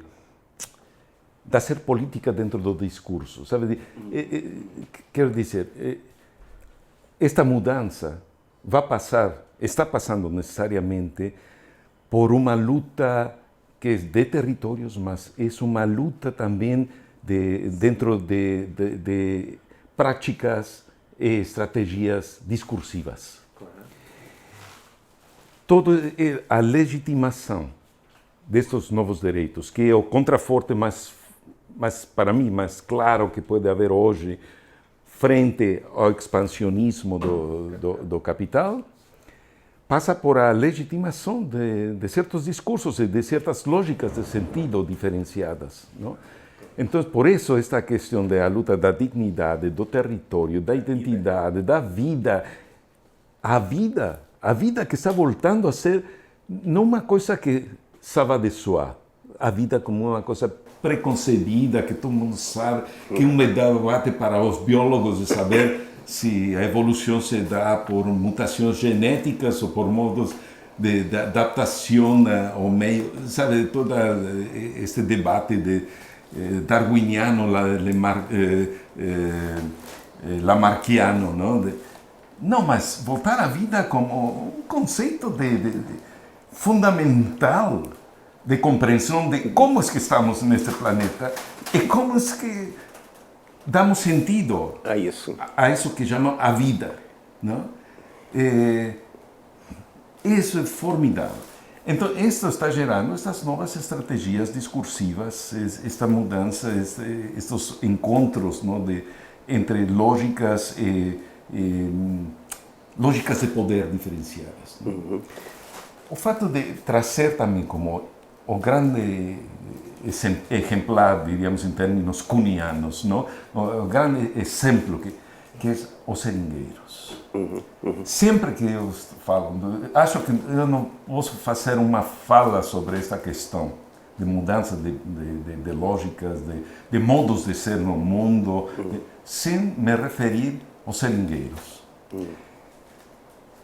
S2: fazer política dentro do discurso, sabe? Quero dizer, esta mudança está passando necessariamente por uma luta que é de territórios, mas é uma luta também dentro de práticas e estratégias discursivas. Claro. Toda a legitimação destes novos direitos, que é o contraforte mais para mim, mais claro que pode haver hoje, frente ao expansionismo do capital, passa por a legitimação de certos discursos e de certas lógicas de sentido diferenciadas, não? Então, por isso, esta questão da luta da dignidade, do território, da identidade, da vida, a vida que está voltando a ser não uma coisa que estava de soar, a vida como uma coisa preconcebida, que todo mundo sabe, que um debate para os biólogos de saber se a evolução se dá por mutações genéticas ou por modos de adaptação ao meio, sabe, todo este debate darwiniano, lamarckiano, não? Não, mas voltar à vida como um conceito fundamental de compreensão de como é que estamos neste planeta e como é que damos sentido a isso que chamam a vida, não? Isso é formidável. Então, isso está gerando estas novas estratégias discursivas, esta mudança, estes encontros, não, entre lógicas lógicas de poder diferenciadas. O fato de trazer também como o grande exemplar, diríamos em termos cunianos, não? O grande exemplo que é os seringueiros. Sempre que eu falo, acho que eu não posso fazer uma fala sobre esta questão de mudança de lógicas, de modos de ser no mundo, sem me referir aos seringueiros.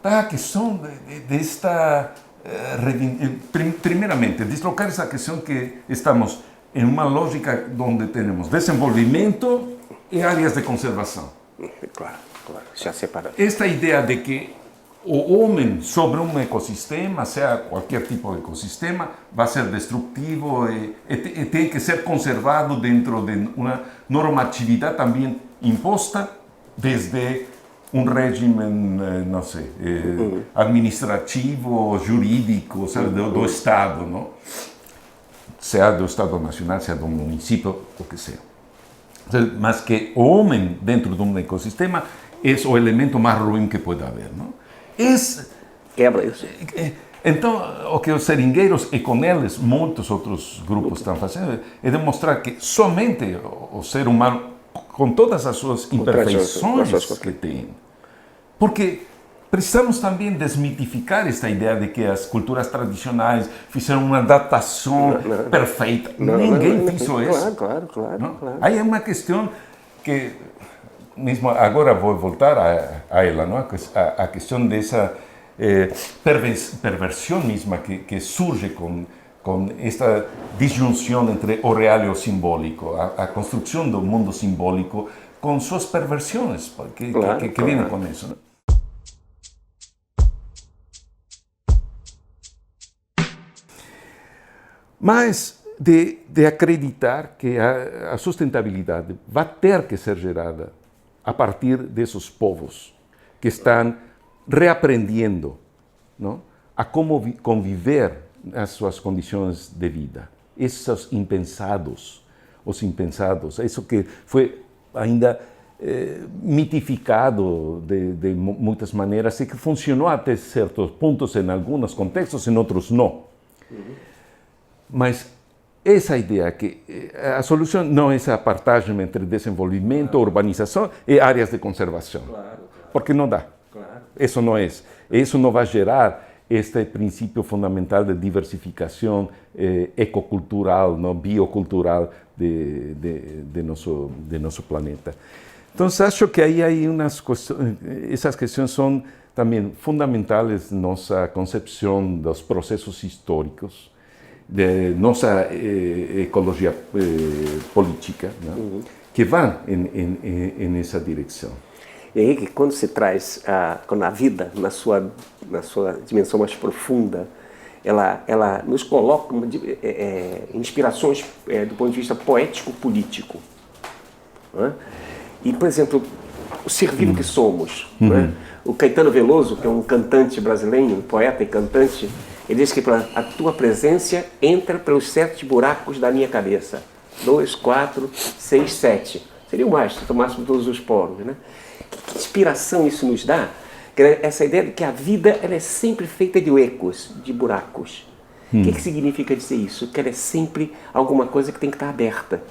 S2: A questão desta... primeiramente, deslocar essa questão que estamos em uma lógica onde temos desenvolvimento e áreas de conservação.
S3: Claro, já separado.
S2: Esta ideia de que o homem sobre um ecossistema, seja qualquer tipo de ecossistema, vai ser destrutivo e tem que ser conservado dentro de uma normatividade também imposta desde um regime, não sei, administrativo, jurídico, sabe, do Estado, não? Seja do Estado Nacional, seja do município, o que seja. Mas que o homem, dentro de um ecossistema, é o elemento mais ruim que pode haver, não?
S3: Quebra isso.
S2: Então, o que os seringueiros, e com eles muitos outros grupos estão fazendo, é demonstrar que somente o ser humano, com todas as suas imperfeições que tem, porque precisamos também desmitificar esta ideia de que as culturas tradicionais fizeram uma adaptação perfeita. Ninguém fez isso.
S3: Claro.
S2: Aí é uma questão que, mesmo agora vou voltar a ela, não? A questão dessa perversão mesma que surge com esta disjunção entre o real e o simbólico, a construção do mundo simbólico com suas perversões que vêm com isso. Não? Mas de acreditar que a sustentabilidade vai ter que ser gerada a partir desses povos que estão reaprendendo, não? A como conviver nas suas condições de vida. Esses impensados, isso que foi ainda mitificado de muitas maneiras e que funcionou até certos pontos em alguns contextos, em outros não. Mas essa ideia que a solução não é essa apartagem entre desenvolvimento, urbanização e áreas de conservação. Porque não dá. Isso não é. Isso não vai gerar este princípio fundamental de diversificação ecocultural, não, biocultural de nosso planeta. Então, acho que aí essas questões são também fundamentais na nossa concepção dos processos históricos, de nossa ecologia política, que vão nessa direção.
S3: E aí, quando se traz quando a vida, na sua dimensão mais profunda, ela nos coloca inspirações do ponto de vista poético-político. E, por exemplo, o ser vivo que somos. O Caetano Veloso, que é um cantante brasileiro, um poeta e cantante, ele diz que a tua presença entra pelos 7 buracos da minha cabeça. 2, 4, 6, 7. Seria o mais, se tomássemos todos os poros, né? Que inspiração isso nos dá? Essa ideia de que a vida ela é sempre feita de ecos, de buracos. O que significa dizer isso? Que ela é sempre alguma coisa que tem que estar aberta.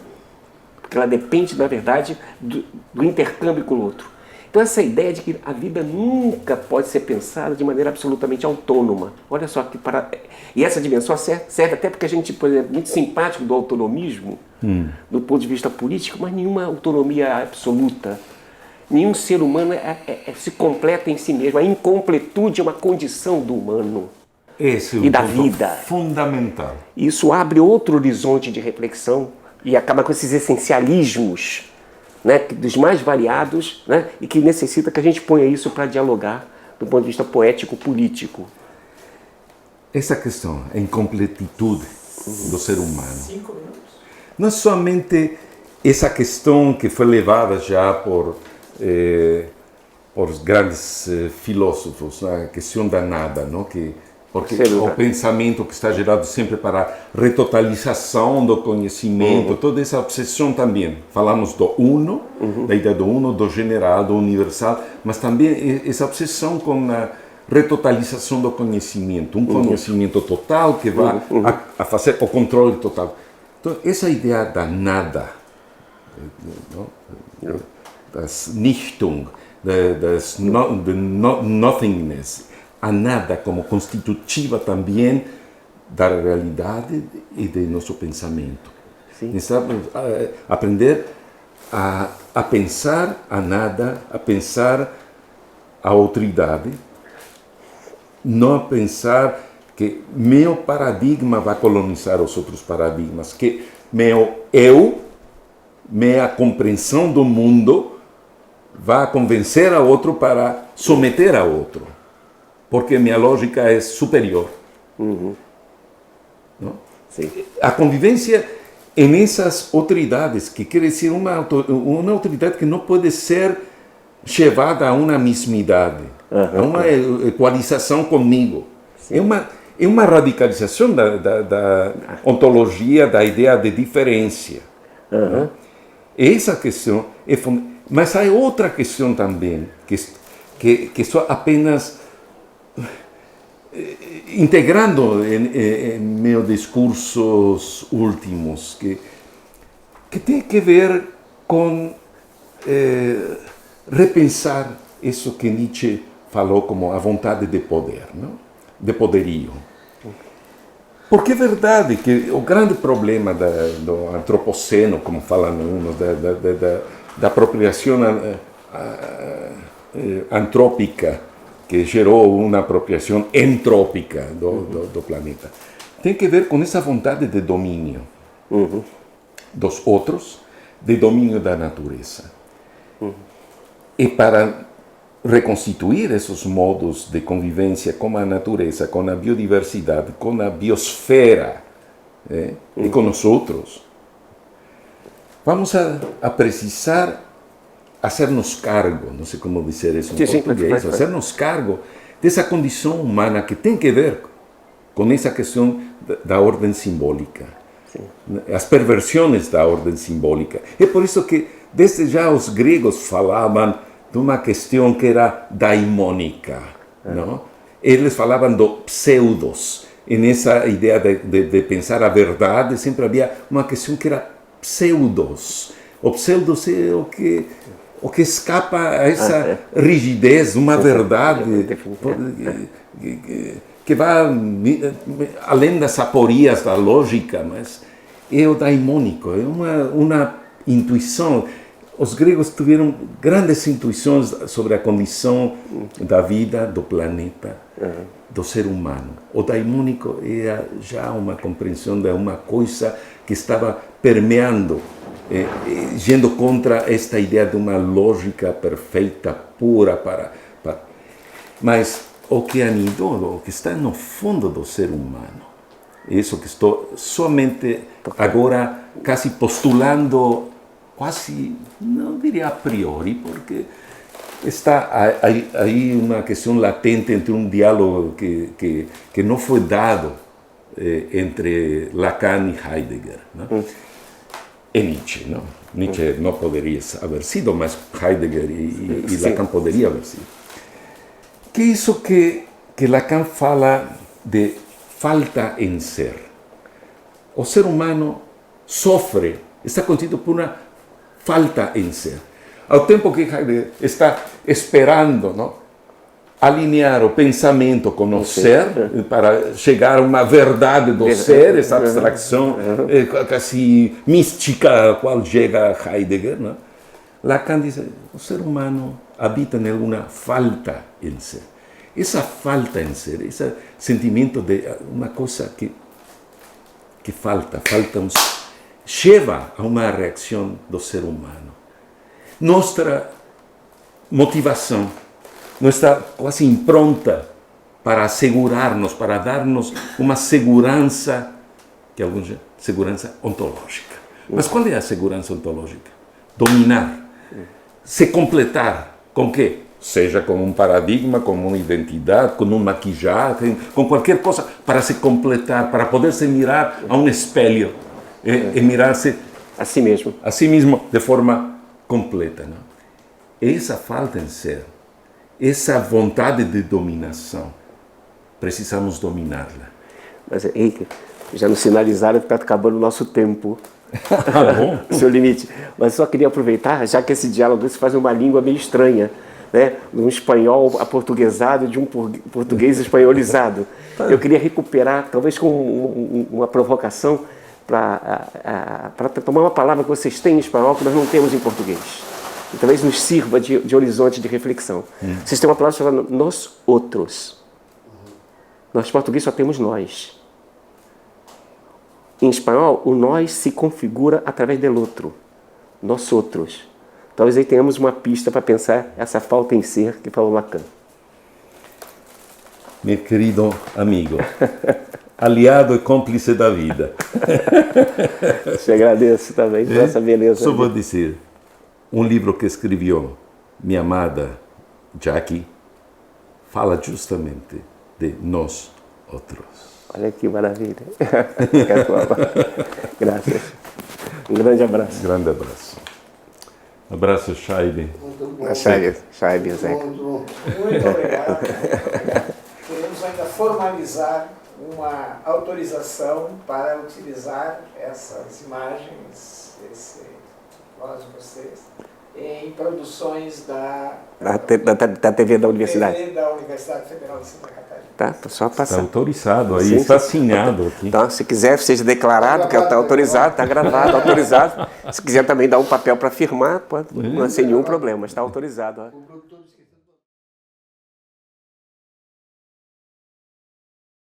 S3: Porque ela depende, na verdade, do intercâmbio com o outro. Então essa ideia de que a vida nunca pode ser pensada de maneira absolutamente autônoma. Olha só que E essa dimensão serve até porque a gente, por exemplo, é muito simpático do autonomismo, do ponto de vista político, mas nenhuma autonomia absoluta. Nenhum ser humano se completa em si mesmo. A incompletude é uma condição do humano e da vida.
S2: Fundamental.
S3: Isso abre outro horizonte de reflexão e acaba com esses essencialismos, né, dos mais variados, né, e que necessita que a gente ponha isso para dialogar do ponto de vista poético-político.
S2: Essa questão, a incompletitude do ser humano. 5 minutos. Não somente essa questão que foi levada já por os grandes filósofos, a questão da nada, não? Porque o pensamento que está gerado sempre para a retotalização do conhecimento, toda essa obsessão também. Falamos do uno, da ideia do uno, do general, do universal, mas também essa obsessão com a retotalização do conhecimento, um conhecimento total que vai a fazer o controle total. Então, essa ideia da nada, das Nichtung, das nothingness, a nada como constitutiva também da realidade e de nosso pensamento. Aprender a pensar a nada, a pensar a outridade, não a pensar que meu paradigma vai colonizar os outros paradigmas, que meu eu, minha compreensão do mundo vai convencer a outro para submeter a outro, porque minha lógica é superior. Não?
S3: Sim.
S2: A convivência nessas autoridades, que quer dizer uma autoridade que não pode ser levada a uma mesmidade, a uma equalização comigo. É uma radicalização da ontologia, da ideia de diferença. Essa questão é fundamental. Mas há outra questão também, que só apenas integrando em meus discursos últimos, que tem que ver com repensar isso que Nietzsche falou como a vontade de poder, não? De poderio. Porque é verdade que o grande problema do antropoceno, como falam uns, da apropriação antrópica, que gerou uma apropriação entrópica do planeta, tem que ver com essa vontade de domínio dos outros, de domínio da natureza. E para reconstituir esses modos de convivência com a natureza, com a biodiversidade, com a biosfera e com os outros, vamos a precisar hacernos cargo, não sei como dizer isso em português, hacernos cargo dessa condição humana que tem que ver com essa questão da ordem simbólica, as perversões da ordem simbólica. É por isso que desde já os gregos falavam de uma questão que era daimônica, não? Eles falavam do pseudos, e nessa ideia de pensar a verdade sempre havia uma questão que era pseudos. O pseudos é o que escapa a essa rigidez, uma verdade que vai além das aporias da lógica, mas é o daimônico, é uma intuição. Os gregos tiveram grandes intuições sobre a condição da vida, do planeta, do ser humano. O daimônico era já uma compreensão de uma coisa que estava permeando, indo contra esta ideia de uma lógica perfeita, pura, mas o que anidou, o que está no fundo do ser humano, isso que estou somente agora quase postulando, quase, não diria a priori, porque está aí uma questão latente entre um diálogo que não foi dado entre Lacan e Heidegger, não? E Nietzsche, não? Nietzsche não poderia haver sido, mas Heidegger e Lacan poderiam haver sido. Que é isso que Lacan fala de falta em ser. O ser humano sofre, está contido por uma falta em ser. Ao tempo que Heidegger está esperando, não, alinhar o pensamento com o ser, para chegar a uma verdade do ser, essa abstração quase mística a qual chega Heidegger, não? Lacan diz, o ser humano habita em uma falta em ser. Essa falta em ser, esse sentimento de uma coisa que falta leva a uma reação do ser humano. Nossa motivação, nossa quase impronta para assegurar-nos, para dar-nos uma segurança, que alguns chamam segurança ontológica. Mas qual é a segurança ontológica? Dominar, se completar com quê? Seja com um paradigma, com uma identidade, com uma maquiagem, com qualquer coisa, para se completar, para poder se mirar a um espelho e mirar-se
S3: a si
S2: mesmo de forma completa. Não? Essa falta em ser, essa vontade de dominação, precisamos dominá-la.
S3: Mas, Henrique, já nos sinalizaram que está acabando o nosso tempo.
S2: Bom.
S3: O seu limite. Mas só queria aproveitar, já que esse diálogo se faz uma língua meio estranha, né? Um espanhol aportuguesado de um português espanholizado. Eu queria recuperar, talvez com uma provocação, para tomar uma palavra que vocês têm em espanhol que nós não temos em português. E talvez nos sirva de horizonte de reflexão. Vocês têm uma palavra chamada nós outros. Nós portugueses só temos nós. Em espanhol, o nós se configura através do outro. Nós outros. Talvez aí tenhamos uma pista para pensar essa falta em ser que falou Lacan.
S2: Meu querido amigo, aliado e cúmplice da vida.
S3: Te agradeço também por essa beleza.
S2: Só vou dizer, um livro que escreveu minha amada Jackie, fala justamente de nós outros.
S3: Olha que maravilha. Graças. Um grande abraço.
S2: Grande abraço. Abraço, Shaibe.
S1: Muito bom.
S3: Shaibe, Zeca.
S1: Muito obrigado. Queremos ainda formalizar uma autorização para utilizar essas imagens, voz de vocês, em produções da
S3: TV da Universidade.
S1: TV da Universidade Federal de Santa Catarina.
S3: Tá, só
S2: Está
S3: passar.
S2: autorizado aí,
S3: Sim,
S2: está
S3: sim.
S2: assinado aqui.
S3: Então, se quiser, seja declarado que está autorizado, está gravado, autorizado. Se quiser também dar um papel para firmar, pode, não tem nenhum problema, está autorizado. Ó.